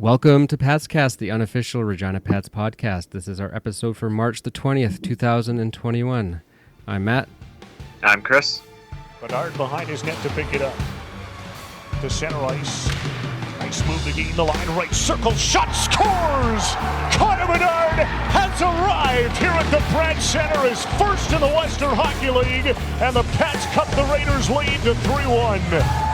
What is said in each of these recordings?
Welcome to Patscast, the unofficial Regina Pats podcast. This is our episode for March the 20th, 2021. I'm Matt. I'm Chris. Bedard behind his net to pick it up. To center ice. Nice move to gain the line. Right circle. Shot. Scores! Connor Bedard has arrived here at the Pratt Center as first in the Western Hockey League. And the Pats cut the Raiders lead to 3-1.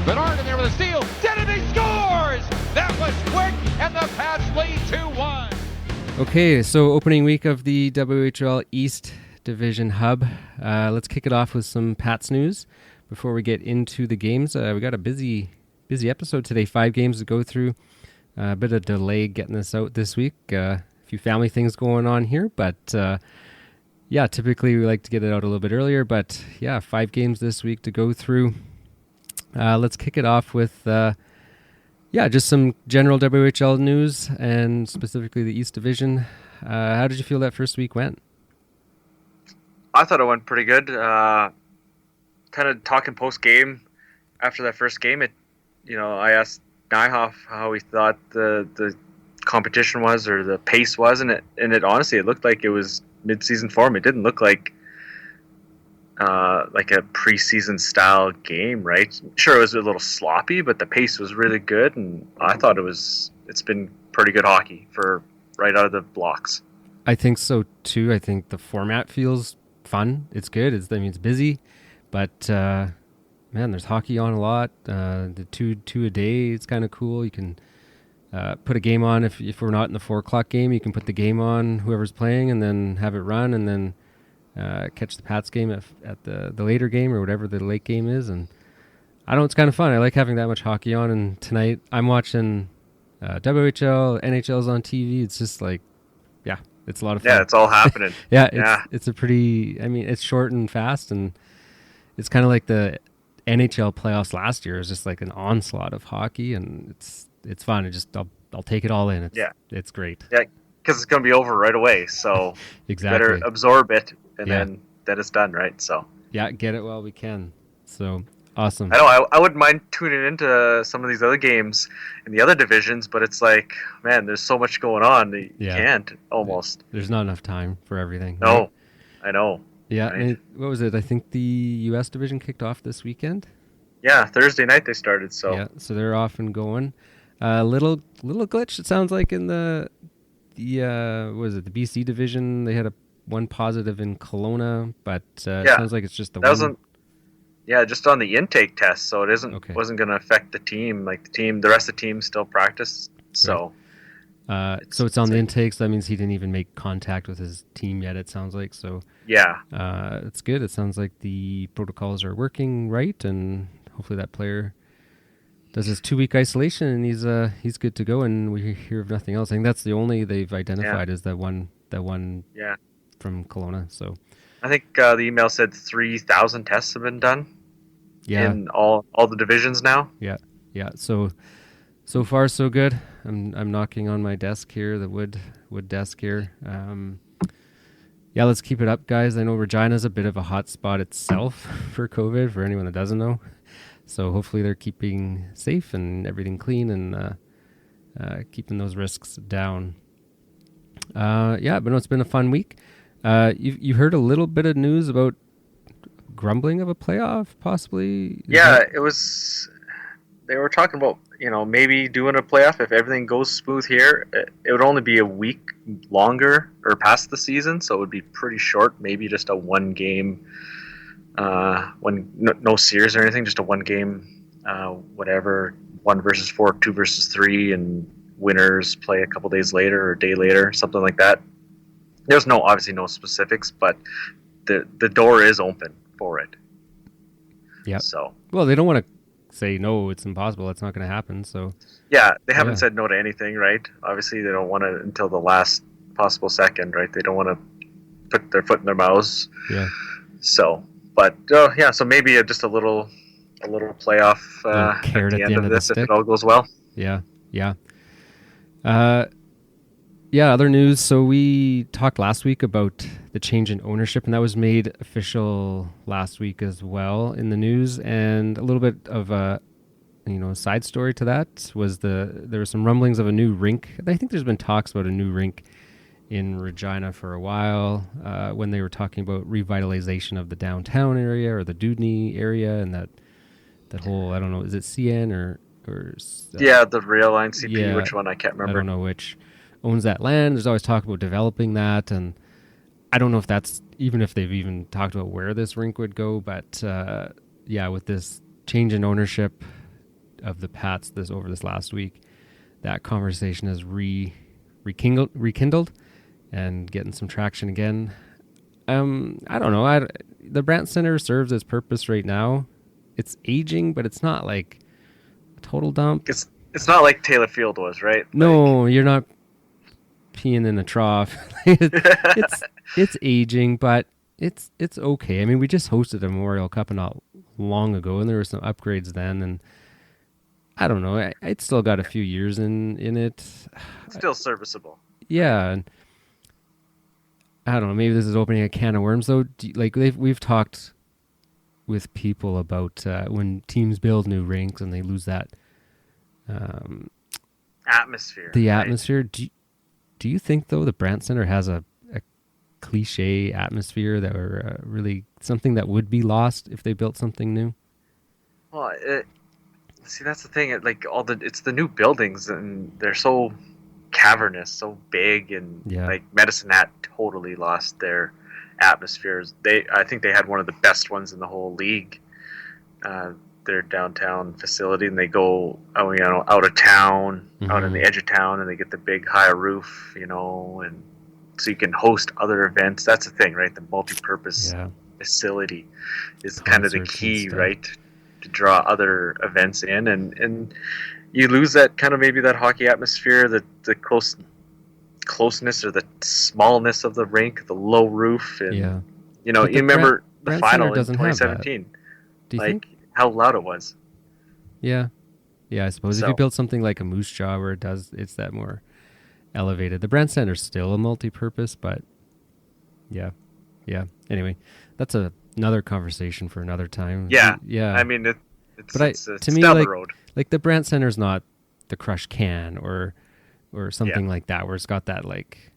Bedard in there with a steal. Kennedy scores! That was quick, and the Pats lead 2-1. Okay, so opening week of the WHL East Division Hub. Let's kick it off with some Pats news before we get into the games. We got a busy episode today. 5 games to go through. A bit of delay getting this out this week. A few family things going on here, but typically we like to get it out a little bit earlier. But 5 games this week to go through. Let's kick it off with just some general WHL news and specifically the East Division. How did you feel that first week went? I thought it went pretty good. Kind of talking post game after that first game. I asked Nyhoff how he thought the competition was or the pace was, and it honestly it looked like it was mid-season form. It didn't look like a preseason style game, right? Sure, it was a little sloppy, but the pace was really good, and I thought it's been pretty good hockey for right out of the blocks. I think so too. I think the format feels fun. It's good. It's busy, but man, there's hockey on a lot. The two a day, it's kind of cool. You can put a game on if we're not in the 4:00 game. You can put the game on whoever's playing, and then have it run, and then catch the Pats game at the later game or whatever the late game is. And I know it's kind of fun. I like having that much hockey on. And tonight I'm watching WHL, NHL's on TV. It's just like, it's a lot of fun. Yeah, it's all happening. It's a pretty, it's short and fast. And it's kind of like the NHL playoffs last year. It was just like an onslaught of hockey. And it's fun. I'll take it all in. It's great. Yeah, because it's going to be over right away. So exactly. Better absorb it. And then it's done, right? So get it while we can. So awesome. I know I wouldn't mind tuning into some of these other games in the other divisions, but it's like, man, there's so much going on that you can't almost. There's not enough time for everything. No, right? I know. Yeah, right? and what was it? I think the U.S. division kicked off this weekend. Yeah, Thursday night they started. So they're off and going. Little glitch. It sounds like in the BC division they had one positive in Kelowna, but it sounds like it's just the one. Just on the intake test, so it wasn't going to affect the team. Like the rest of the team still practiced. So, so it's on the intake. So that means he didn't even make contact with his team yet. It sounds like so. Yeah, it's good. It sounds like the protocols are working right, and hopefully that player does his 2-week isolation, and he's good to go. And we hear of nothing else. I think that's the only they've identified is that one. Yeah. From Kelowna, so I think the email said 3,000 tests have been done. Yeah, in all the divisions now. Yeah. So far so good. I'm knocking on my desk here, the wood desk here. Let's keep it up, guys. I know Regina's a bit of a hot spot itself for COVID. For anyone that doesn't know, so hopefully they're keeping safe and everything clean and keeping those risks down. But no, it's been a fun week. You heard a little bit of news about grumbling of a playoff, possibly? It was. They were talking about maybe doing a playoff if everything goes smooth here. It would only be a week longer or past the season, so it would be pretty short. Maybe just a 1 game, no series or anything, just a 1 game, whatever, 1 versus 4, 2 versus 3, and winners play a couple days later or a day later, something like that. There's obviously no specifics, but the door is open for it. Yeah. So they don't want to say no, it's impossible. It's not going to happen. So they haven't said no to anything, right? Obviously, they don't want to until the last possible second, right? They don't want to put their foot in their mouths. Yeah. So, but so maybe just a little playoff at the end of this if it all goes well. Yeah. Other news. So we talked last week about the change in ownership, and that was made official last week as well in the news. And a little bit of side story to that was there were some rumblings of a new rink. I think there's been talks about a new rink in Regina for a while, when they were talking about revitalization of the downtown area or the Dudney area, and that whole, I don't know, is it CN or the rail line CP, yeah, which one I can't remember. I don't know which owns that land. There's always talk about developing that, and I don't know if that's, even if they've even talked about where this rink would go, but with this change in ownership of the Pats over this last week, that conversation has rekindled and getting some traction again. I don't know. The Brandt Center serves its purpose right now. It's aging, but it's not like a total dump. It's not like Taylor Field was, right? No, you're not peeing in a trough. It's aging, but it's okay. I mean, we just hosted a Memorial Cup not long ago, and there were some upgrades then, and I don't know. It's still got a few years in it. It's still serviceable. Yeah, and I don't know. Maybe this is opening a can of worms, though. We've talked with people about when teams build new rinks and they lose that atmosphere. The atmosphere. Do you think, though, the Brandt Center has a cliche atmosphere that were really something that would be lost if they built something new? Well, see, that's the thing. It's the new buildings, and they're so cavernous, so big, and like Medicine Hat totally lost their atmospheres. I think they had one of the best ones in the whole league. Their downtown facility, and they go out of town, out on the edge of town, and they get the big high roof, and so you can host other events. That's the thing, right? The multi-purpose facility is kind of the key, right? To draw other events in, and you lose that kind of maybe that hockey atmosphere, the closeness or the smallness of the rink, the low roof, and you remember the final in 2017. Do you think? How loud it was. Yeah, I suppose if you build something like a Moose Jaw where it's that more elevated. The Brandt Center's still a multi-purpose, but yeah. Anyway, that's another conversation for another time. Yeah. I mean, it's to me, down the road. Like the Brandt Center's not the Crush Can or something like that, where it's got that like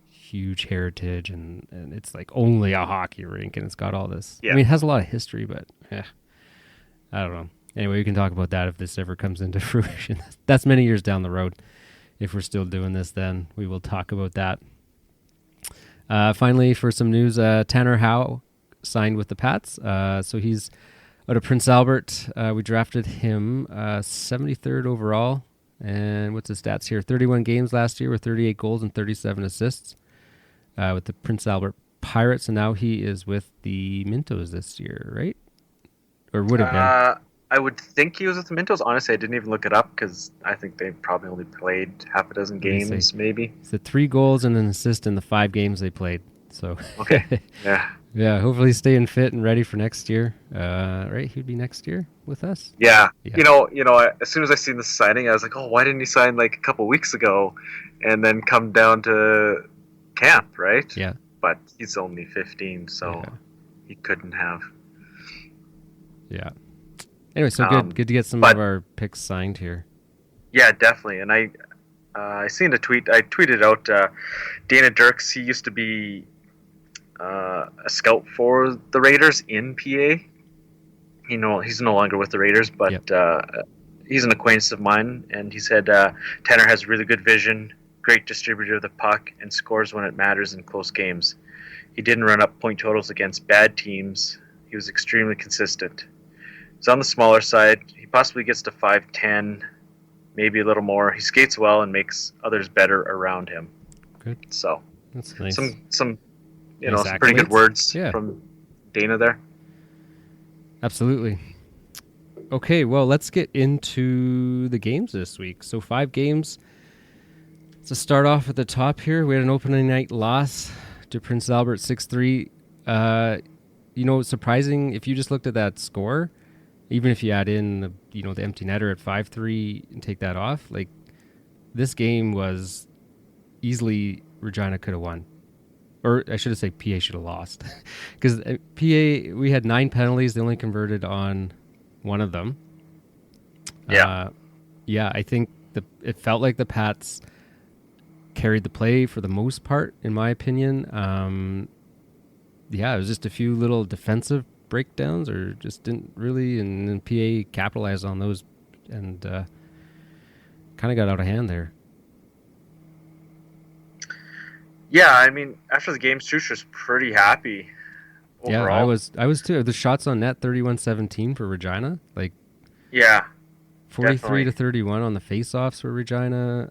huge heritage and it's like only a hockey rink and it's got all this. I mean, it has a lot of history, but I don't know. Anyway, we can talk about that if this ever comes into fruition. That's many years down the road. If we're still doing this, then we will talk about that. Finally, for some news, Tanner Howe signed with the Pats. So he's out of Prince Albert. We drafted him 73rd overall. And what's his stats here? 31 games last year with 38 goals and 37 assists with the Prince Albert Pirates. And now he is with the Mintos this year, right? Or would have been. I would think he was with the Mintos. Honestly, I didn't even look it up because I think they probably only played half a dozen games, maybe. So 3 goals and an assist in the 5 games they played. So okay, yeah. Yeah, hopefully staying fit and ready for next year. Right, he'd be next year with us. Yeah. You know. As soon as I seen the signing, I was like, oh, why didn't he sign like a couple weeks ago, and then come down to camp, right? Yeah. But he's only 15, so he couldn't have. Yeah. Anyway, so good to get some of our picks signed here. Yeah, definitely. And I seen a tweet. I tweeted out Dana Dirks. He used to be a scout for the Raiders in PA. He's no longer with the Raiders, but he's an acquaintance of mine, and he said Tanner has really good vision, great distributor of the puck, and scores when it matters in close games. He didn't run up point totals against bad teams. He was extremely consistent. He's on the smaller side. He possibly gets to 5'10", maybe a little more. He skates well and makes others better around him. Good. So that's nice. Some some nice pretty good words Yeah. from Dana there. Absolutely. Okay, well, let's get into the games this week. So 5 games. To start off at the top here, we had an opening night loss to Prince Albert 6-3. Surprising if you just looked at that score, even if you add in the empty netter at 5-3 and take that off, like this game was easily Regina could have won. Or I should have said PA should have lost. Because PA, we had 9 penalties. They only converted on one of them. Yeah, I think it felt like the Pats carried the play for the most part, in my opinion. It was just a few little defensive breakdowns, or just didn't really, and then PA capitalized on those and kind of got out of hand there. Yeah, I mean, after the game, Sush was pretty happy overall. Yeah, I was too. The shots on net, 31-17 for Regina. Like, yeah, 43 to 31 on the face-offs for Regina.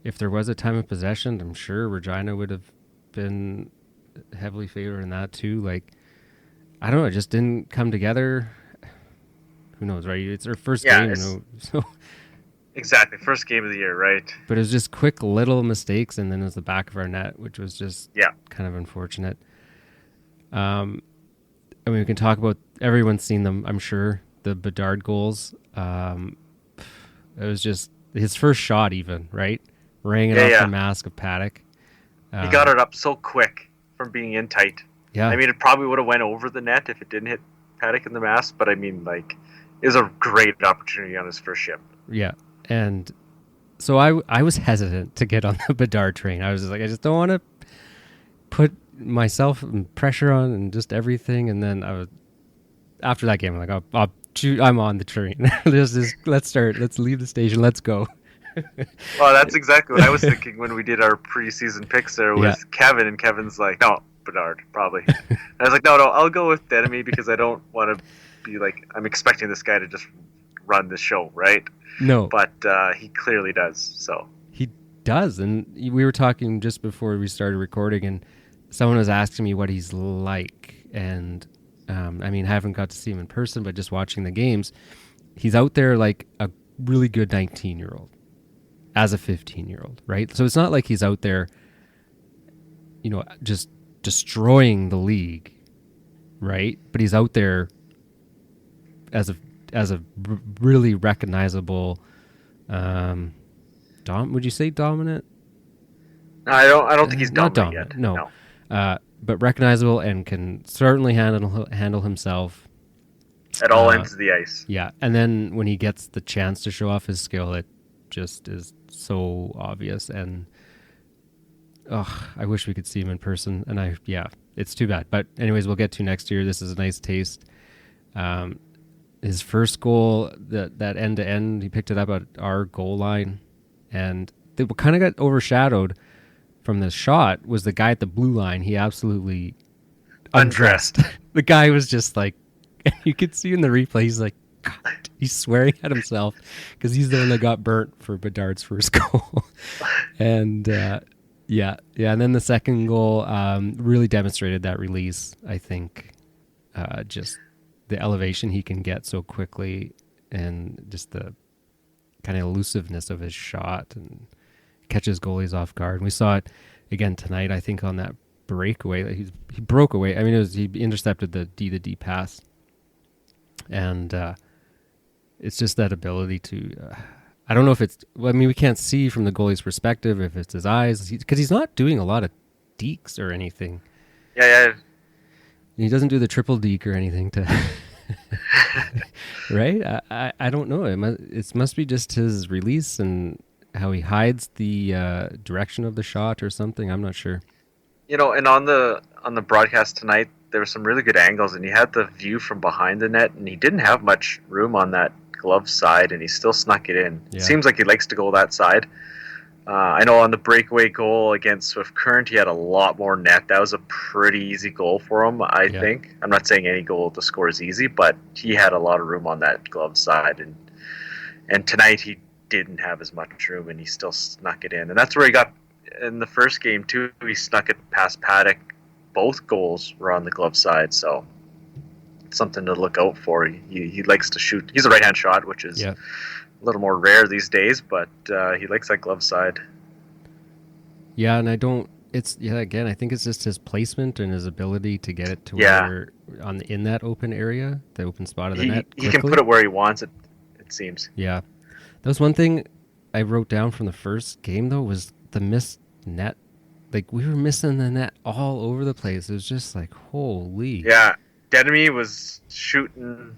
If there was a time of possession, I'm sure Regina would have been heavily favored in that too. Like, I don't know, it just didn't come together. Who knows, right? It's their first game, so exactly, first game of the year, right? But it was just quick little mistakes, and then it was the back of our net, which was just kind of unfortunate. I mean, we can talk about, everyone's seen them, I'm sure, the Bedard goals. It was just his first shot, even, right? Rang it off the mask of Paddock. He got it up so quick from being in tight. Yeah. I mean, it probably would have went over the net if it didn't hit Paddock in the mask, but I mean, like, it was a great opportunity on his first ship. Yeah. And so I was hesitant to get on the Bedard train. I was just like, I just don't want to put myself and pressure on and just everything. And then after that game, I'm like, I'm on the train. Let's start. Let's leave the station. Let's go. Well, that's exactly what I was thinking when we did our preseason picks there with Kevin, and Kevin's like, no, Bedard, probably. And I was like, no, I'll go with Denemy because I don't want to be like, I'm expecting this guy to just run the show, right? No. But he clearly does, so. He does, and we were talking just before we started recording, and someone was asking me what he's like, and I mean, I haven't got to see him in person, but just watching the games, he's out there like a really good 19-year-old. As a 15-year-old, right? So it's not like he's out there, just destroying the league, right? But he's out there as a really recognizable. Would you say dominant? No, I don't think he's dominant yet. No. But recognizable and can certainly handle himself at all ends of the ice. Yeah, and then when he gets the chance to show off his skill, it just is so obvious, and I wish we could see him in person, and it's too bad, but anyways, we'll get to next year. This is a nice taste. His first goal, that end to end, he picked it up at our goal line, and they kind of got overshadowed from the shot was the guy at the blue line. He absolutely undressed. The guy was just like, you could see in the replay, he's like, God, he's swearing at himself because he's the one that got burnt for Bedard's first goal. And and then the second goal really demonstrated that release. I think just the elevation he can get so quickly, and just the kind of elusiveness of his shot, and catches goalies off guard. And we saw it again tonight, I think, on that breakaway. He broke away. I mean, he intercepted the D pass, and it's just that ability to, I don't know if it's, we can't see from the goalie's perspective if it's his eyes, because he's not doing a lot of dekes or anything. Yeah. He doesn't do the triple deke or anything to, right? I don't know. It must be just his release and how he hides the direction of the shot or something. I'm not sure. And on the broadcast tonight, there were some really good angles, and he had the view from behind the net, and he didn't have much room on that glove side, and he still snuck it in. Yeah. Seems like he likes to go that side. I know on the breakaway goal against Swift Current, he had a lot more net. That was a pretty easy goal for him, I think. I'm not saying any goal to score is easy, but he had a lot of room on that glove side, and tonight he didn't have as much room, and he still snuck it in. And that's where he got in the first game too. He snuck it past Paddock. Both goals were on the glove side, so something to look out for. He likes to shoot. He's a right-hand shot, which is a little more rare these days, but he likes that glove side. Yeah, and I think it's just his placement and his ability to get it to where in that open area, the open spot of the net. He can put it where he wants it, it seems. Yeah. That was one thing I wrote down from the first game, though, was the missed net. Like, we were missing the net all over the place. It was just like, holy. Yeah. Denemy was shooting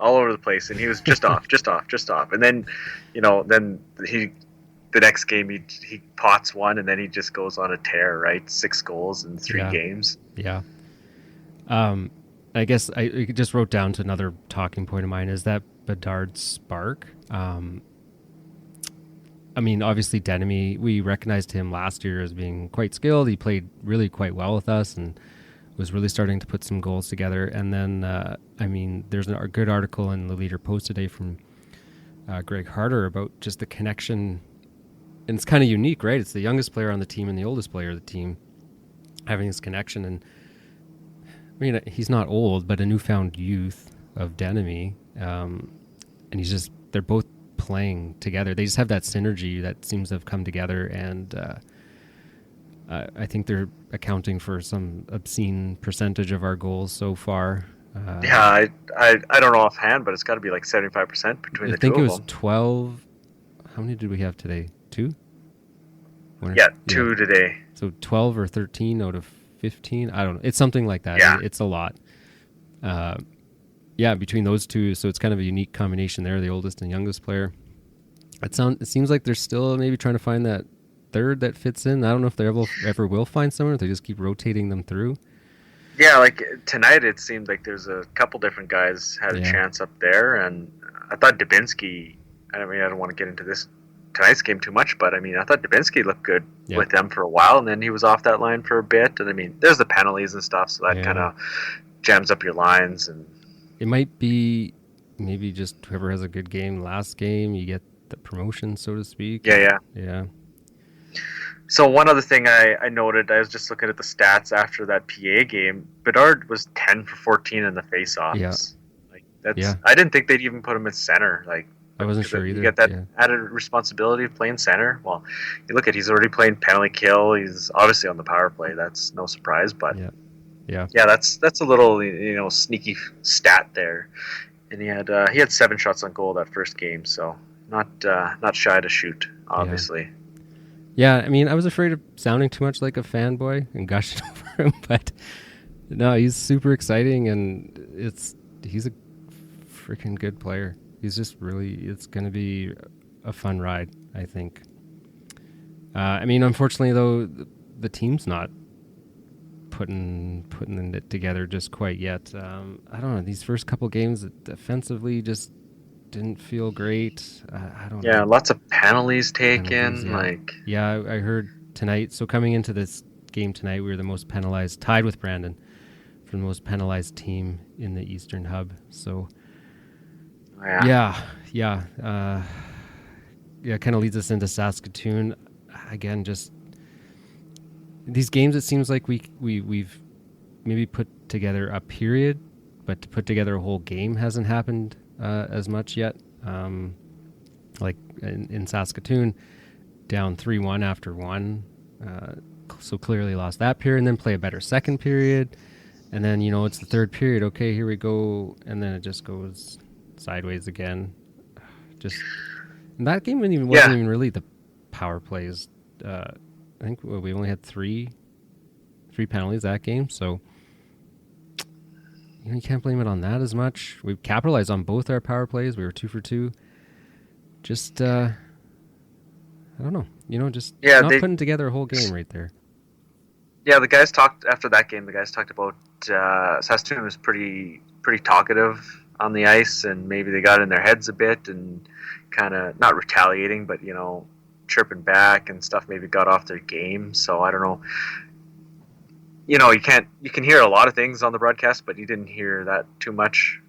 all over the place, and he was just off, just off, just off. And then, the next game he pots one, and then he just goes on a tear, right? 6 goals in 3 games. Yeah. I guess I just wrote down to another talking point of mine is that Bedard spark. I mean, obviously Denemy, we recognized him last year as being quite skilled. He played really quite well with us and was really starting to put some goals together. And then, I mean, there's a good article in the Leader Post today from Greg Harder about just the connection. And it's kind of unique, right? It's the youngest player on the team and the oldest player of the team having this connection. And I mean, he's not old, but a newfound youth of Denemy. And they're both playing together. They just have that synergy that seems to have come together. And I think they're accounting for some obscene percentage of our goals so far. I don't know offhand, but it's got to be like 75% between the two of them. I think it was 12. How many did we have today? 2? Yeah, 2 today. So 12 or 13 out of 15. I don't know. It's something like that. Yeah. It's a lot. Between those two. So it's kind of a unique combination there, the oldest and youngest player. It seems like they're still maybe trying to find that third that fits in. I don't know if they ever will find someone, if they just keep rotating them through. Yeah, like tonight it seemed like there's a couple different guys had a chance up there, and I thought Dubinsky, I don't want to get into tonight's game too much, but I mean, I thought Dubinsky looked good with them for a while, and then he was off that line for a bit, and I mean, there's the penalties and stuff, so that kind of jams up your lines. And it might be maybe just whoever has a good game last game, you get the promotion, so to speak. Yeah. So one other thing I noted, I was just looking at the stats after that PA game. Bedard was 10 for 14 in the face-offs. Yeah. Like that's. I didn't think they'd even put him at center. Like I wasn't sure either. You get that added responsibility of playing center. Well, you look at he's already playing penalty kill. He's obviously on the power play. That's no surprise. But that's a little sneaky stat there. And he had 7 shots on goal that first game, so not shy to shoot, obviously. Yeah, I mean, I was afraid of sounding too much like a fanboy and gushing over him, but no, he's super exciting, and he's a freaking good player. He's just it's going to be a fun ride, I think. I mean, unfortunately, though, the team's not putting it together just quite yet. I don't know. These first couple games defensively just didn't feel great. I don't know. Yeah, lots of penalties taken. I heard tonight. So coming into this game tonight, we were the most penalized, tied with Brandon for the most penalized team in the Eastern Hub. So kind of leads us into Saskatoon again. Just these games, it seems like we've maybe put together a period, but to put together a whole game hasn't happened as much yet. Like in Saskatoon, down 3-1 after 1, so clearly lost that period, and then play a better second period, and then it's the third period. Okay, here we go, and then it just goes sideways again. And that game wasn't even really the power plays. I think we only had three penalties that game, so you can't blame it on that as much. We capitalized on both our power plays. We were 2 for 2. Just I don't know, just not putting together a whole game right there. Yeah, the guys talked after that game. The guys talked about Saskatoon was pretty talkative on the ice, and maybe they got in their heads a bit and kind of not retaliating, but chirping back and stuff. Maybe got off their game. So I don't know. You can hear a lot of things on the broadcast, but you didn't hear that too much.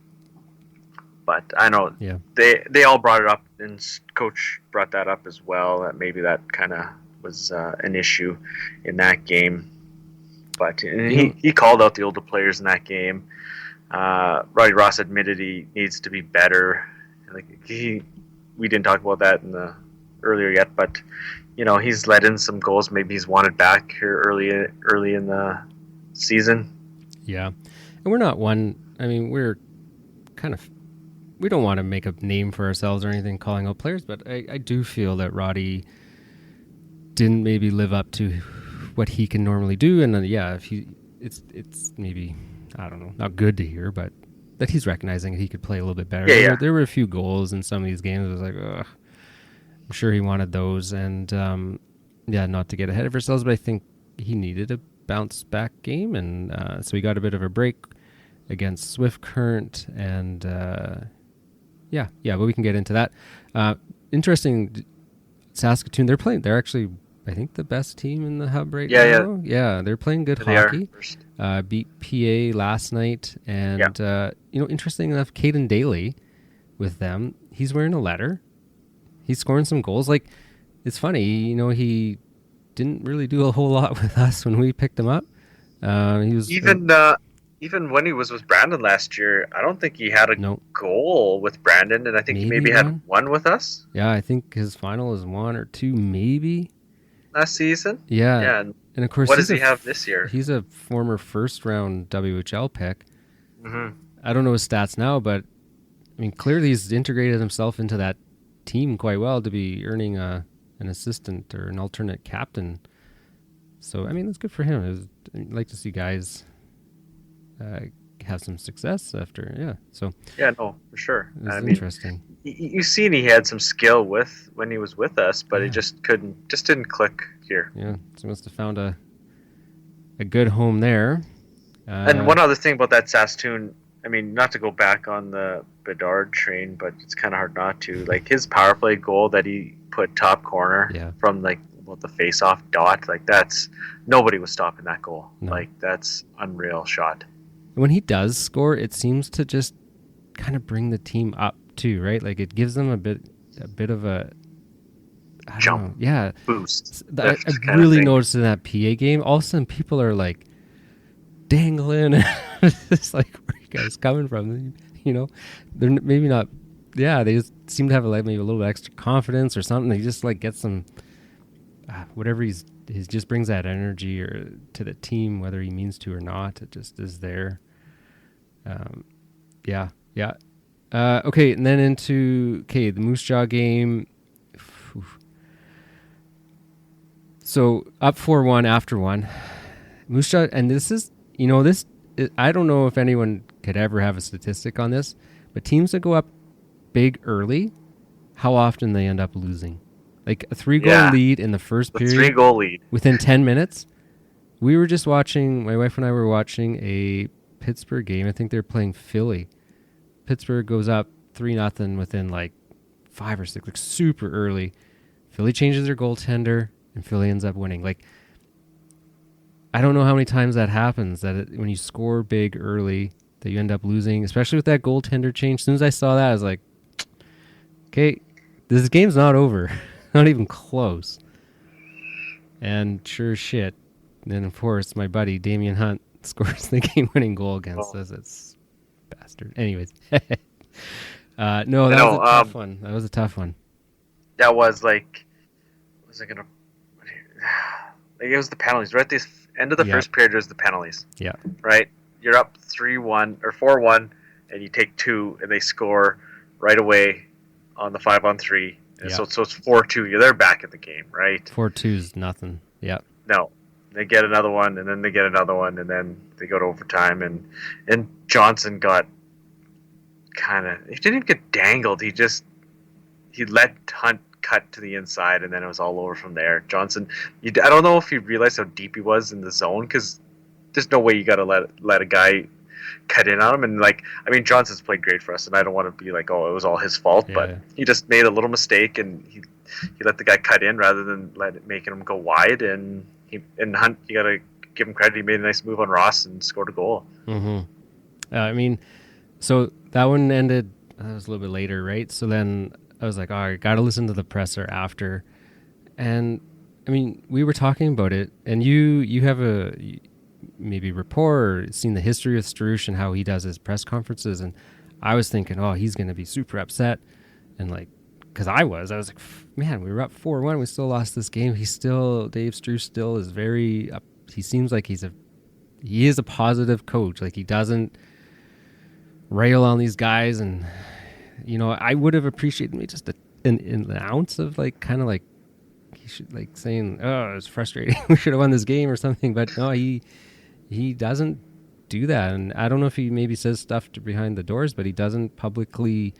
But I know they all brought it up, and Coach brought that up as well, that maybe that kind of was an issue in that game. But he called out the older players in that game. Roddy Ross admitted he needs to be better. We didn't talk about that earlier yet, but he's let in some goals. Maybe he's wanted back here early in the season. Yeah, and we're not one. I mean, we're kind of. We don't want to make a name for ourselves or anything calling out players, but I do feel that Roddy didn't maybe live up to what he can normally do, and if it's maybe, I don't know, not good to hear, but that he's recognizing that he could play a little bit better. Yeah. There were a few goals in some of these games. I was like, ugh. I'm sure he wanted those, and not to get ahead of ourselves, but I think he needed a bounce back game, and so he got a bit of a break against Swift Current, and but we can get into that. Interesting, Saskatoon. They're actually, I think, the best team in the hub right now. Yeah, they're playing good hockey. Beat PA last night, and interesting enough, Caden Daly with them. He's wearing a letter. He's scoring some goals. Like, it's funny, he didn't really do a whole lot with us when we picked him up. He was even when he was with Brandon last year, I don't think he had a goal with Brandon, and I think he maybe had one with us. Yeah, I think his final is 1 or 2, maybe. Last season? Yeah. And of course, what does he have this year? He's a former first-round WHL pick. Mm-hmm. I don't know his stats now, but I mean, clearly he's integrated himself into that team quite well to be earning an assistant or an alternate captain. So, I mean, that's good for him. I'd like to see guys have some success after, So for sure. Interesting. You've seen he had some skill when he was with us, but it just didn't click here. Yeah, so he must have found a good home there. And one other thing about that Saskatoon, I mean, not to go back on the Bedard train, but it's kind of hard not to. Like, his power play goal that he put top corner from the face-off dot, like, that's nobody was stopping that goal. No. Like, that's unreal shot. When he does score, it seems to just kind of bring the team up too, right? Like, it gives them a bit of a jump, boost. I really noticed in that PA game, all of a sudden people are like dangling. It's like, where are you guys coming from? They're maybe not. Yeah, they just seem to have maybe a little bit extra confidence or something. They just like get some whatever he just brings that energy or to the team, whether he means to or not. It just is there. Okay, and then into the Moose Jaw game. So up 4-1 after 1. Moose Jaw, and this is, I don't know if anyone could ever have a statistic on this, but teams that go up big early, how often they end up losing. Like a 3-goal lead in the first period. 3-goal lead. Within 10 minutes. We were just watching, my wife and I were watching a Pittsburgh game. I think they were playing Philly. Pittsburgh goes up 3-0 within like 5 or 6, like super early. Philly changes their goaltender, and Philly ends up winning. Like, I don't know how many times that happens, when you score big early, that you end up losing, especially with that goaltender change. As soon as I saw that, I was like, okay, this game's not over. Not even close. And sure as shit, then of course my buddy Damian Hunt scores the game-winning goal against us. It's bastard. Anyways, that was a tough one. That was a tough one. That was like, was I gonna? Like, it was the penalties. Right at the end of the first period, it was the penalties. Yeah. Right. You're up 3-1 or 4-1, and you take 2, and they score right away on the 5-on-3. And so it's 4-2. They're back in the game, right? 4-2 is nothing. Yeah. No, they get another one, and then they get another one, and then they go to overtime, and Johnson got he didn't even get dangled. He let Hunt cut to the inside, and then it was all over from there. Johnson, I don't know if he realized how deep he was in the zone, because there's no way you got to let a guy cut in on him. And Johnson's played great for us, and I don't want to be like, oh, it was all his fault, but he just made a little mistake, and he let the guy cut in rather than making him go wide. And Hunt, you got to give him credit. He made a nice move on Ross and scored a goal. Mm-hmm. So that one ended. That was a little bit later, right? So then I was like, oh, I got to listen to the presser after. And we were talking about it, and you have maybe rapport or seen the history of Strush and how he does his press conferences, and I was thinking, oh, he's going to be super upset, and like, because I was like, man, we were up 4-1, we still lost this game. Dave Strush still is very up. He seems like he is a positive coach. Like, he doesn't rail on these guys, and I would have appreciated maybe just an ounce of like, kind of like, he should like saying, oh, it's frustrating, we should have won this game or something. But no, he doesn't do that. And I don't know if he maybe says stuff behind the doors, but he doesn't publicly,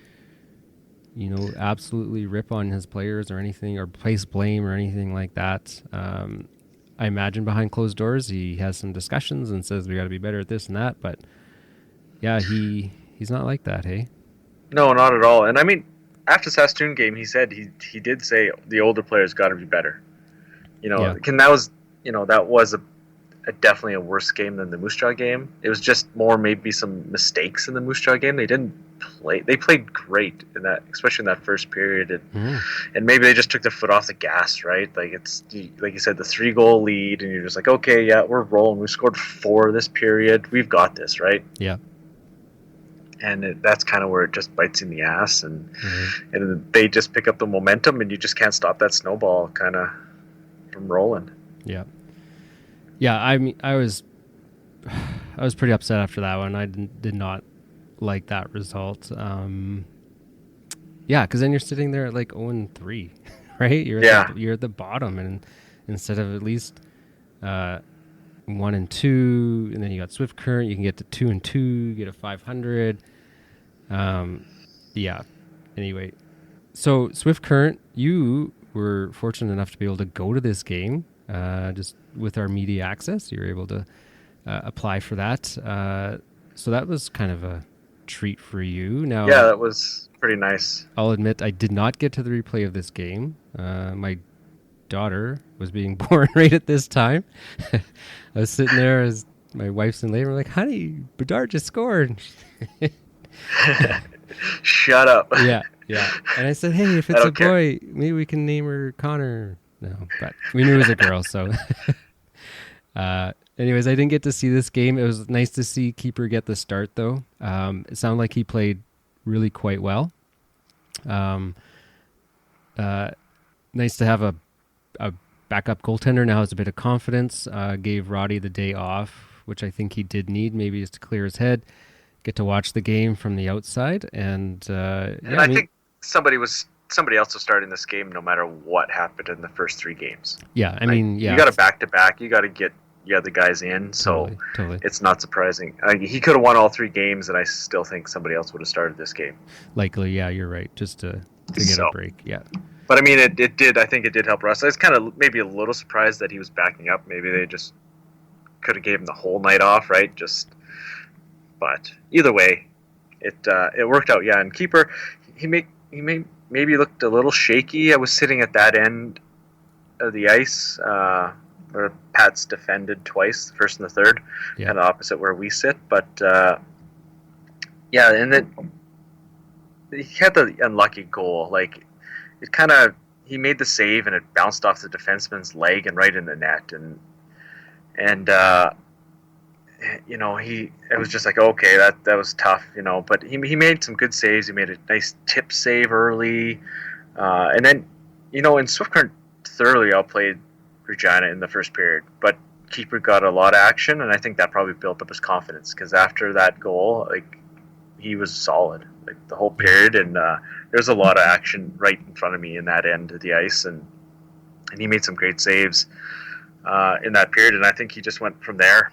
absolutely rip on his players or anything, or place blame or anything like that. I imagine behind closed doors he has some discussions and says we got to be better at this and that. But yeah, he's not like that, hey? No, not at all. And I mean, after the Saskatoon game, he said he did say the older players got to be better. That was a definitely a worse game than the Moose Jaw game. It was just more maybe some mistakes in the Moose Jaw game. They didn't play. They played great in that, especially in that first period, and maybe they just took their foot off the gas, right? Like it's like you said, the 3-goal lead, and you're just like, okay, yeah, we're rolling. We scored 4 this period. We've got this, right? Yeah. And that's kind of where it just bites in the ass, and they just pick up the momentum, and you just can't stop that snowball kind of from rolling. Yeah. Yeah, I mean, I was pretty upset after that one. I did not like that result. Yeah, because then you're sitting there at like 0-3, right? You're at the bottom, and instead of at least 1-2, and then you got Swift Current, you can get to 2-2, get a 500. Yeah. Anyway, so Swift Current, you were fortunate enough to be able to go to this game. Just with our media access, you're able to apply for that. So that was kind of a treat for you. Now, yeah, that was pretty nice. I'll admit I did not get to the replay of this game. My daughter was being born right at this time. I was sitting there as my wife's in labor, like, honey, Bedard just scored. Shut up. Yeah. And I said, hey, if it's a boy, maybe we can name her Connor. No, but we knew it was a girl, so. Anyways, I didn't get to see this game. It was nice to see Keeper get the start, though. It sounded like he played really quite well. Nice to have a backup goaltender. Now has a bit of confidence. Gave Roddy the day off, which I think he did need, maybe just to clear his head, get to watch the game from the outside. And I think somebody else was starting this game no matter what happened in the first 3 games. Yeah, I mean, you got a back-to-back. You got to get the guys in, so totally. It's not surprising. He could have won all 3 games, and I still think somebody else would have started this game. Likely, yeah, you're right, just to get a break, yeah. But I mean, it did. I think it did help Russ. I was kind of maybe a little surprised that he was backing up. Maybe they just could have gave him the whole night off, right? But either way, it worked out. Yeah, and Keeper, he maybe looked a little shaky. I was sitting at that end of the ice, where Pat's defended twice, the first and the third, and the opposite where we sit. But and then he had the unlucky goal. Like it kind of, he made the save and it bounced off the defenseman's leg and right in the net, and it was just like, okay, that was tough, but he made some good saves. He made a nice tip save early, and then in Swift Current thoroughly outplayed Regina in the first period, but Keeper got a lot of action, and I think that probably built up his confidence, because after that goal, like, he was solid like the whole period, and there's a lot of action right in front of me in that end of the ice, and he made some great saves in that period, and I think he just went from there.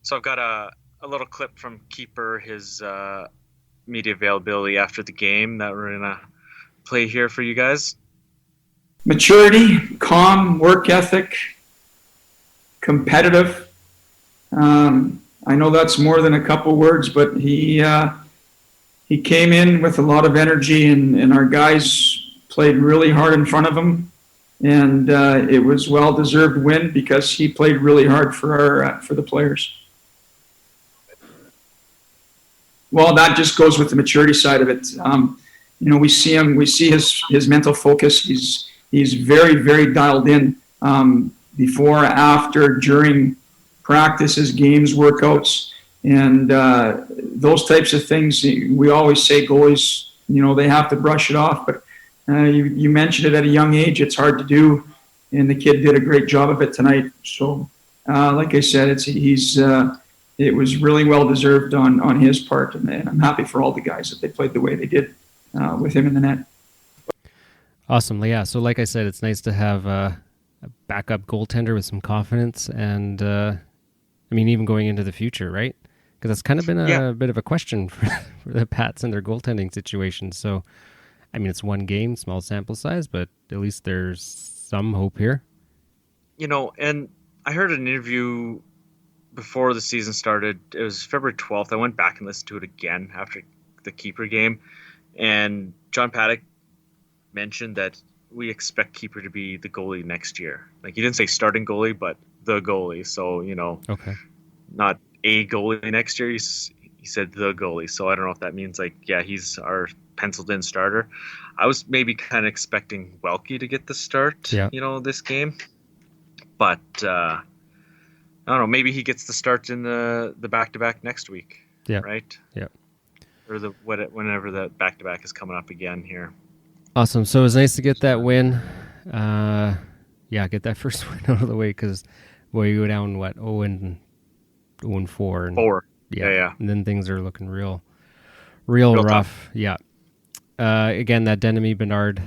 So I've got a little clip from Keeper, his media availability after the game, that we're going to play here for you guys. Maturity, calm, work ethic, competitive. I know that's more than a couple words, but he came in with a lot of energy, and our guys played really hard in front of him, and it was well-deserved win because he played really hard for the players. Well, that just goes with the maturity side of it. We see his mental focus. He's very, very dialed in before, after, during practices, games, workouts, and those types of things. We always say goalies, they have to brush it off, but you mentioned it at a young age. It's hard to do, and the kid did a great job of it tonight. So, like I said, it was really well deserved on his part, and I'm happy for all the guys that they played the way they did with him in the net. Awesome. Yeah. So like I said, it's nice to have a backup goaltender with some confidence, and even going into the future, right? Because that's kind of been a bit of a question for the Pats and their goaltending situation. So, it's one game, small sample size, but at least there's some hope here. And I heard an interview before the season started. It was February 12th. I went back and listened to it again after the keeper game, and John Paddock mentioned that we expect keeper to be the goalie next year. Like, he didn't say starting goalie, but the goalie. So, okay, not a goalie next year. He said the goalie. So I don't know if that means he's our penciled in starter. I was maybe kind of expecting Welke to get the start, this game. But I don't know. Maybe he gets the start in the back-to-back next week. Yeah. Right? Yeah. Or whenever the back-to-back is coming up again here. Awesome. So it was nice to get that win. Get that first win out of the way, because, you go down, 0-4. 4. Yeah. And then things are looking real rough. Tough. Yeah. Again, that Bedard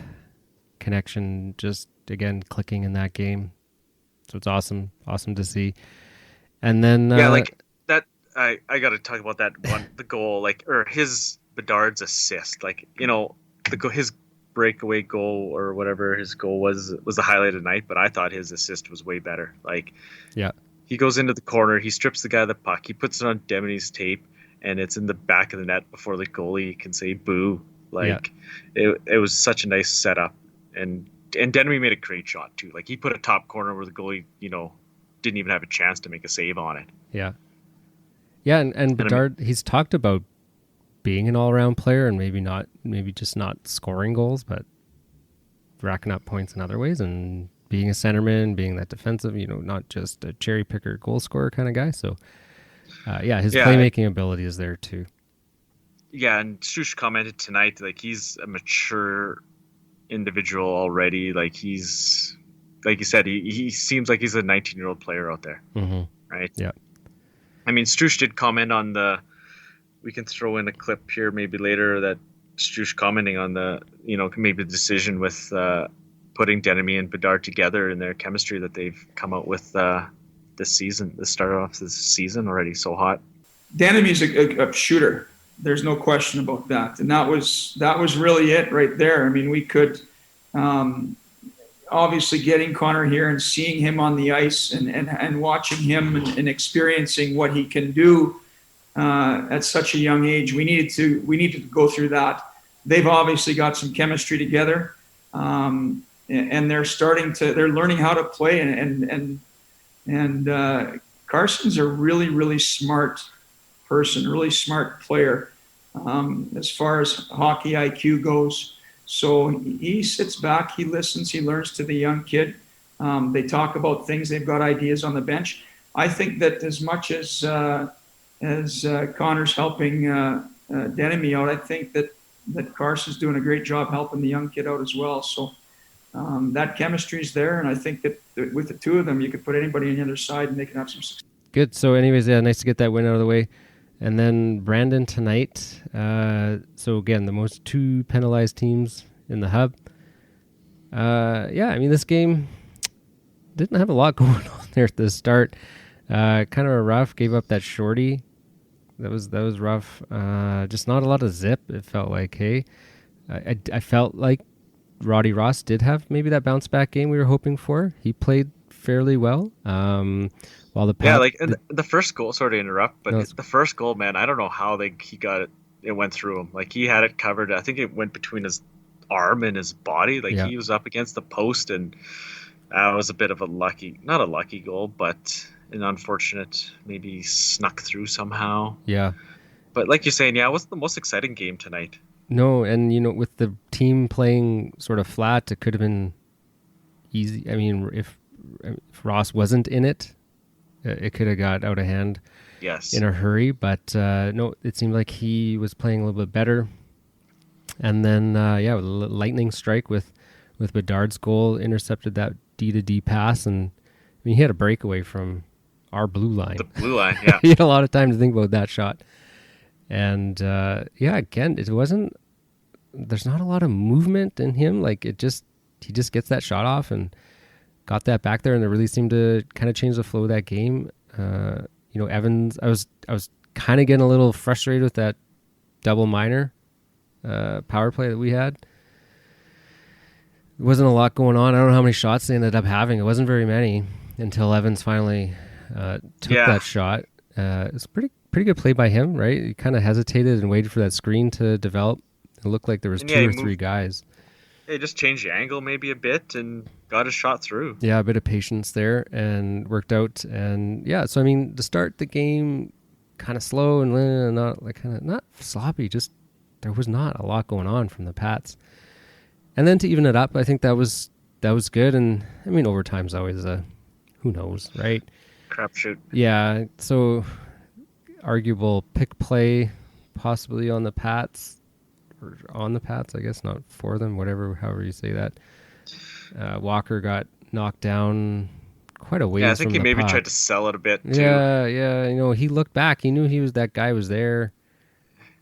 connection just, again, clicking in that game. So it's awesome to see. And then... that, I got to talk about that one, the goal, or his Bedard's assist. His breakaway goal or whatever his goal was the highlight of the night, but I thought his assist was way better. He goes into the corner, he strips the guy of the puck, he puts it on Demi's tape, and it's in the back of the net before the goalie can say boo. It was such a nice setup, and Demi made a great shot too. He put a top corner where the goalie, didn't even have a chance to make a save on it. Yeah. Yeah, and Bedard, he's talked about being an all-around player, and maybe just not scoring goals, but racking up points in other ways, and being a centerman, being that defensive, not just a cherry picker goal scorer kind of guy. So, his playmaking ability is there too. Yeah, and Shush commented tonight, he's a mature individual already. He's, like you said, he seems like he's a 19-year-old player out there. Mm-hmm. Right? Yeah. Strush did comment on we can throw in a clip here maybe later that Strush commenting on maybe the decision with putting Denemy and Bedard together in their chemistry that they've come out with this season. This started off this season already so hot. Denemy's a shooter. There's no question about that. And that was really it right there. We could obviously getting Connor here and seeing him on the ice and watching him and experiencing what he can do at such a young age. We needed to go through that. They've obviously got some chemistry together, and they're learning how to play. And Carson's a really, really smart person, really smart player as far as hockey IQ goes. So he sits back, he listens, he learns to the young kid. They talk about things, they've got ideas on the bench. I think that as much as Connor's helping Denemy out, I think that Carson's doing a great job helping the young kid out as well. So that chemistry's there, and I think that with the two of them, you could put anybody on the other side and they can have some success. Good. So anyways, nice to get that win out of the way. And then Brandon tonight. So again, the most 2 penalized teams in the hub. This game didn't have a lot going on there at the start. Kind of a rough. Gave up that shorty. That was rough. Just not a lot of zip. It felt like. Hey, I felt like Roddy Ross did have maybe that bounce back game we were hoping for. He played fairly well. While the first goal. Sorry to interrupt, but the first goal, man, I don't know how he got it. It went through him. He had it covered. I think it went between his arm and his body. He was up against the post, and it was a bit of not a lucky goal, but an unfortunate, maybe snuck through somehow. Yeah. But like you're saying, it wasn't the most exciting game tonight. No, and with the team playing sort of flat, it could have been easy. If Ross wasn't in it, it could have got out of hand in a hurry. But no, it seemed like he was playing a little bit better. And then, with a lightning strike with Bedard's goal, intercepted that D-to-D pass. And he had a breakaway from our blue line. The blue line, yeah. He had a lot of time to think about that shot. And, again, there's not a lot of movement in him. He just gets that shot off, and got that back there, and it really seemed to kind of change the flow of that game. Evans, I was kind of getting a little frustrated with that double minor power play that we had. There wasn't a lot going on. I don't know how many shots they ended up having. It wasn't very many until Evans finally took that shot. It was pretty good play by him, right? He kind of hesitated and waited for that screen to develop. It looked like there was two or three guys. He just changed the angle maybe a bit and got his shot through. Yeah, a bit of patience there and worked out. And yeah, so I mean, to start the game kind of slow and not sloppy, just there was not a lot going on from the Pats. And then to even it up, I think that was good. And I mean, overtime's always who knows, right? Crapshoot. Yeah, so arguable pick play possibly on the Pats. On the Pats, I guess, not for them, however you say that. Walker got knocked down quite a ways. Yeah, I think from he the maybe puck. tried to sell it a bit too. Yeah. He looked back. He knew that guy was there.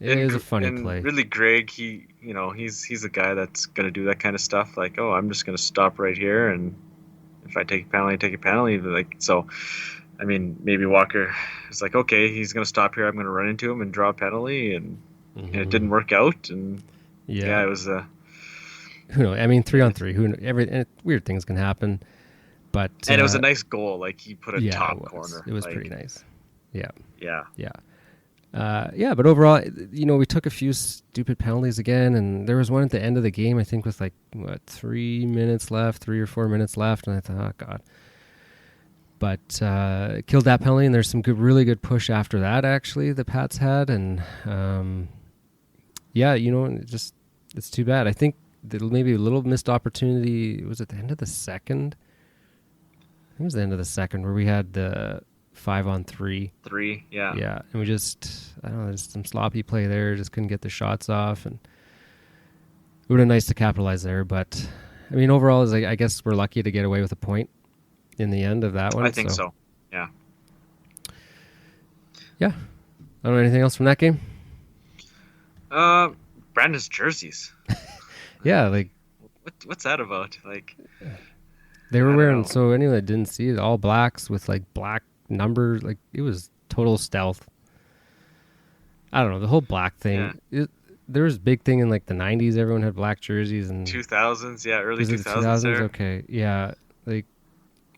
It was a funny play. Really, Greg, he's a guy that's gonna do that kind of stuff. Like, oh, I'm just gonna stop right here, and if I take a penalty, I take a penalty. Like, so, I mean, maybe Walker is like, okay, he's gonna stop here. I'm gonna run into him and draw a penalty, and it didn't work out, and it was who knows? I mean, 3-on-3. Who knows? Weird things can happen, but it was a nice goal. Like he put it top corner. It was pretty nice. Yeah. But overall, we took a few stupid penalties again, and there was one at the end of the game. I think with 3 minutes left, 3 or 4 minutes left, and I thought, oh god. But killed that penalty, and there's some really good push after that. Actually, the Pats had, and it's too bad. I think maybe a little missed opportunity. Was it the end of the second? I think it was the end of the second where we had the 5-on-3. Yeah, and we just, I don't know, just some sloppy play there. Just couldn't get the shots off, and it would have been nice to capitalize there. But I mean, overall, I guess we're lucky to get away with a point in the end of that one. I think so. Yeah. I don't know anything else from that game. Brandon's jerseys. Yeah, what's that about? Like, they were wearing. So anyone that didn't see it, all blacks with black numbers. Like, it was total stealth. I don't know, the whole black thing. Yeah. There was a big thing in the 90s. Everyone had black jerseys and 2000s. Yeah, early 2000s. There. Okay, yeah. I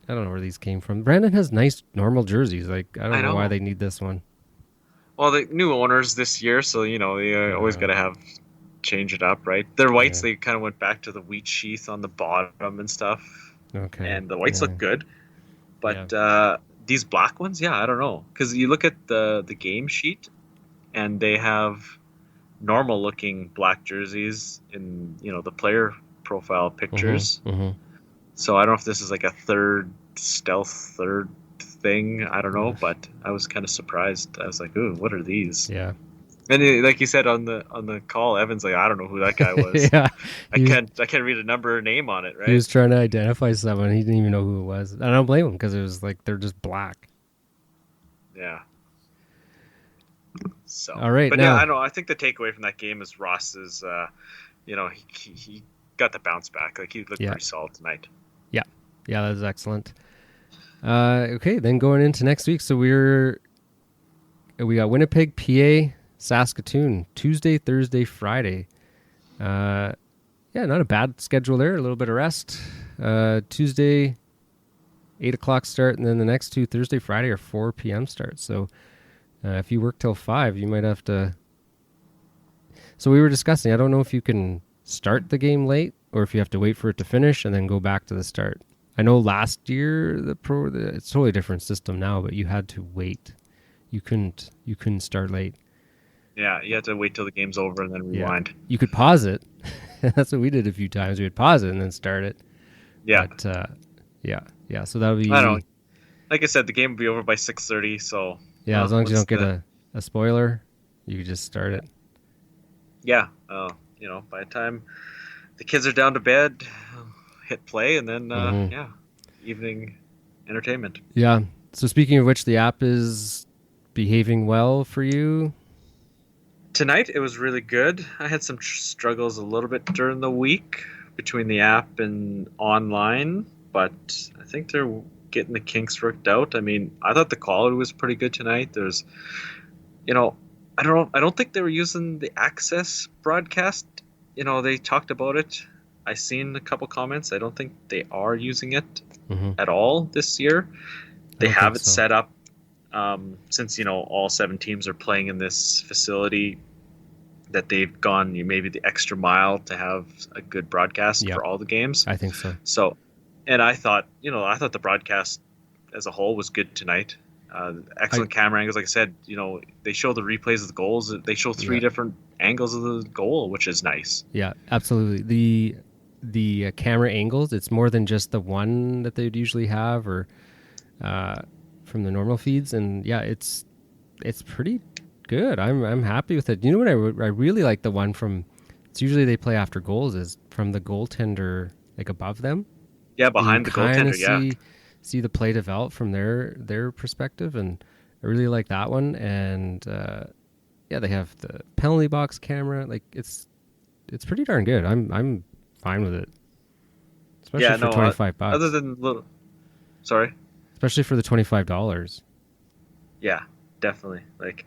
don't know where these came from. Brandon has nice normal jerseys. I don't know why they need this one. Well, the new owners this year, so they always got to change it up, right? Their whites, they kind of went back to the wheat sheath on the bottom and stuff. Okay. And the whites look good, but these black ones, I don't know, because you look at the game sheet, and they have normal looking black jerseys in the player profile pictures. So I don't know if this is a third thing. I don't know, but I was kind of surprised. I was like, "Ooh, what are these?" Yeah. And like you said on the call, Evan's like, "I don't know who that guy was." I can't read a number or name on it, right? He was trying to identify someone. He didn't even know who it was. And I don't blame him, because it was they're just black. Yeah. So. All right. But now, I know. I think the takeaway from that game is Ross is, he got the bounce back. He looked pretty solid tonight. Yeah, that was excellent. Okay, then going into next week, so we got Winnipeg, PA, Saskatoon, Tuesday, Thursday, Friday. Not a bad schedule there. A little bit of rest. Tuesday, 8 o'clock start, and then the next two, Thursday, Friday, are 4 p.m. starts. So if you work till 5, you might have to. So we were discussing, I don't know if you can start the game late or if you have to wait for it to finish and then go back to the start. I know last year it's a totally different system now, but you had to wait. You couldn't start late. Yeah, you had to wait till the game's over and then rewind. Yeah. You could pause it. That's what we did a few times. We would pause it and then start it. Yeah. But, so that would be easy. I don't know. Like I said, the game would be over by 6:30, so... Yeah, as long as you don't get a spoiler, you could just start it. Yeah. By the time the kids are down to bed, hit play, and then, evening entertainment. Yeah. So speaking of which, the app is behaving well for you? Tonight, it was really good. I had some struggles a little bit during the week between the app and online. but I think they're getting the kinks worked out. I mean, I thought the quality was pretty good tonight. There's, I don't know. I don't think they were using the Access broadcast. They talked about it. I seen a couple comments. I don't think they are using it at all this year. They have it set up since all 7 teams are playing in this facility, that they've gone maybe the extra mile to have a good broadcast for all the games. I think so. So, and I thought the broadcast as a whole was good tonight. Excellent camera angles. Like I said, they show the replays of the goals. They show 3 different angles of the goal, which is nice. Yeah, absolutely. The camera angles, it's more than just the one that they'd usually have or from the normal feeds. And yeah, it's pretty good. I'm happy with it. You know what I really like the one from, it's usually they play after goals, is from the goaltender, like above them. Yeah, behind the goaltender, see the play develop from their perspective, and I really like that one. And they have the penalty box camera. Like it's pretty darn good. I'm fine with it, especially for $25. Other than especially for the $25. Yeah, definitely. Like,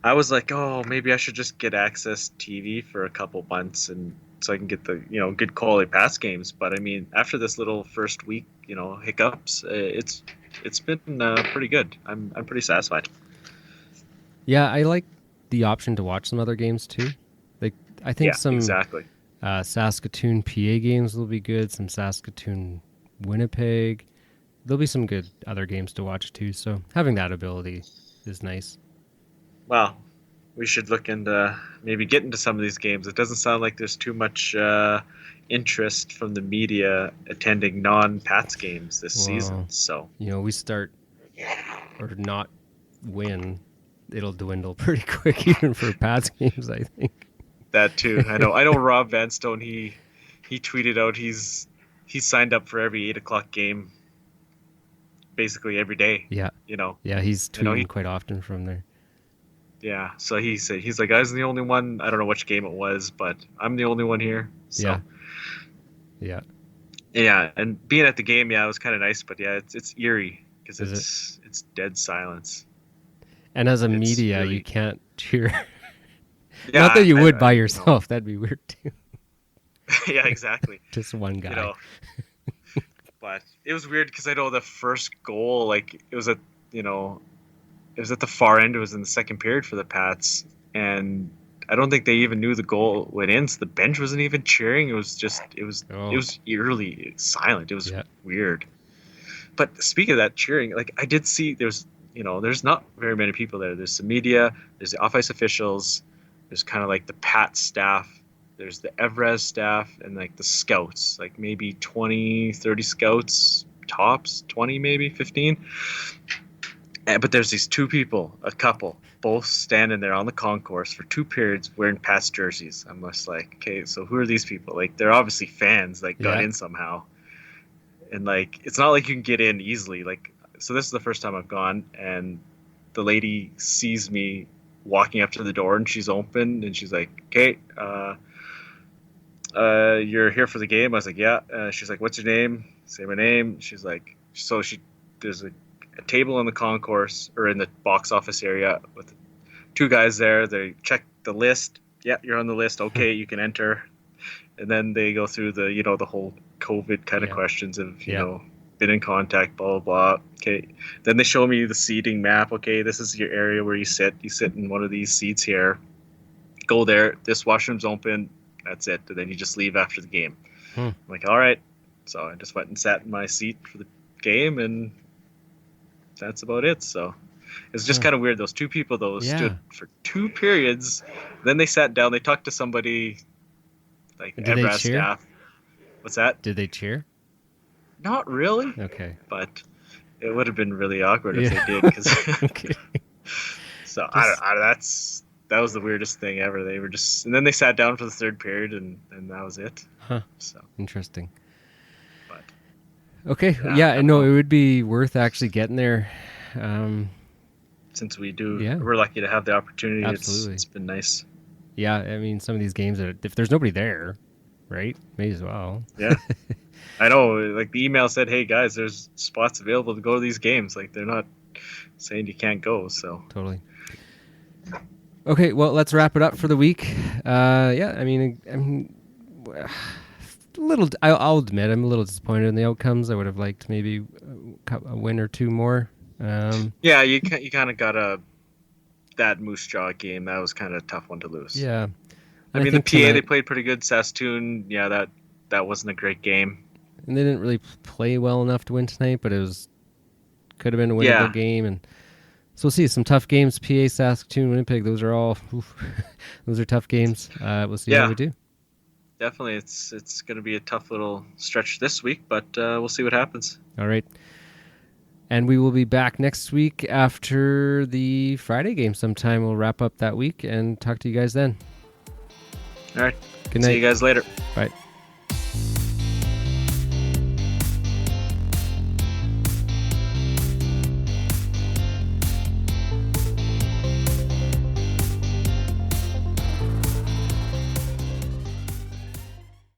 I was like, oh, maybe I should just get Access TV for a couple months, and so I can get the good quality pass games. But I mean, after this little first week, hiccups, it's been pretty good. I'm pretty satisfied. Yeah, I like the option to watch some other games too. Like, I think exactly. Saskatoon PA games will be good. Some Saskatoon Winnipeg. There'll be some good other games to watch too. So having that ability is nice. Well, we should look into maybe get into some of these games. It doesn't sound like there's too much interest from the media attending non-Pats games this season. So we start or not win, it'll dwindle pretty quick even for Pats games, I think. That too. I know Rob Vanstone, he tweeted out he's signed up for every 8:00 game basically every day. Yeah. Yeah, he's tweeting quite often from there. Yeah, so he's like, I was the only one. I don't know which game it was, but I'm the only one here. So. Yeah. And being at the game, it was kind of nice, but it's eerie because it's dead silence. And as a media, really... you can't cheer. Not that you would by yourself. That'd be weird too. Yeah, exactly. Just one guy. But it was weird because I know the first goal, like it was at the far end. It was in the second period for the Pats, and I don't think they even knew the goal went in. So the bench wasn't even cheering. It was eerily silent. It was weird. But speaking of that cheering, like I did see there's not very many people there. There's the media, there's the off-ice officials, there's kind of like the Pats staff, there's the Evraz staff, and like the scouts, like maybe 20, 30 scouts tops, 20 maybe 15. But there's these 2 people, a couple, both standing there on the concourse for 2 periods wearing Pats jerseys. I'm just like, okay, so who are these people? Like, they're obviously fans, like, got in somehow. And, like, it's not like you can get in easily. Like, so this is the first time I've gone, and the lady sees me walking up to the door, and she's open, and she's like, okay, you're here for the game? I was like, yeah. She's like, what's your name? Say my name. She's like, there's a table in the concourse or in the box office area with 2 guys there. They check the list. Yeah, you're on the list. Okay, you can enter. And then they go through the the whole COVID kind of questions of been in contact, blah blah blah. Okay, then they show me the seating map. Okay, this is your area where you sit. You sit in one of these seats here. Go there. This washroom's open. That's it. And then you just leave after the game. I'm like, all right. So I just went and sat in my seat for the game, and that's about it. So it's just kind of weird. Those 2 people though stood for 2 periods. Then they sat down. They talked to somebody like Evraz staff. What's that? Did they cheer? Not really. Okay. But it would have been really awkward if they did. Cause okay. So that was the weirdest thing ever. They were just, and then they sat down for the 3rd period, and that was it. Huh. So interesting. But okay. Yeah. No, it would be worth actually getting there. Since we're lucky to have the opportunity. Absolutely. It's been nice. Yeah. I mean, some of these games, if there's nobody there, right? May as well. Yeah. I know, like the email said, "Hey guys, there's spots available to go to these games." Like they're not saying you can't go. So Totally. Okay, well, let's wrap it up for the week. Yeah, I mean, a little. I'll admit, I'm a little disappointed in the outcomes. I would have liked maybe a win or two more. Yeah, you kind of got that Moose Jaw game. That was kind of a tough one to lose. Yeah, I mean, the PA they played pretty good. Saskatoon, yeah, that wasn't a great game. And they didn't really play well enough to win tonight, but could have been a winnable game. And so we'll see some tough games. PA, Saskatoon, Winnipeg. Those are all those are tough games. We'll see how we do. Definitely, it's going to be a tough little stretch this week, but we'll see what happens. All right. And we will be back next week after the Friday game sometime. We'll wrap up that week and talk to you guys then. All right. Good night. See you guys later. Bye.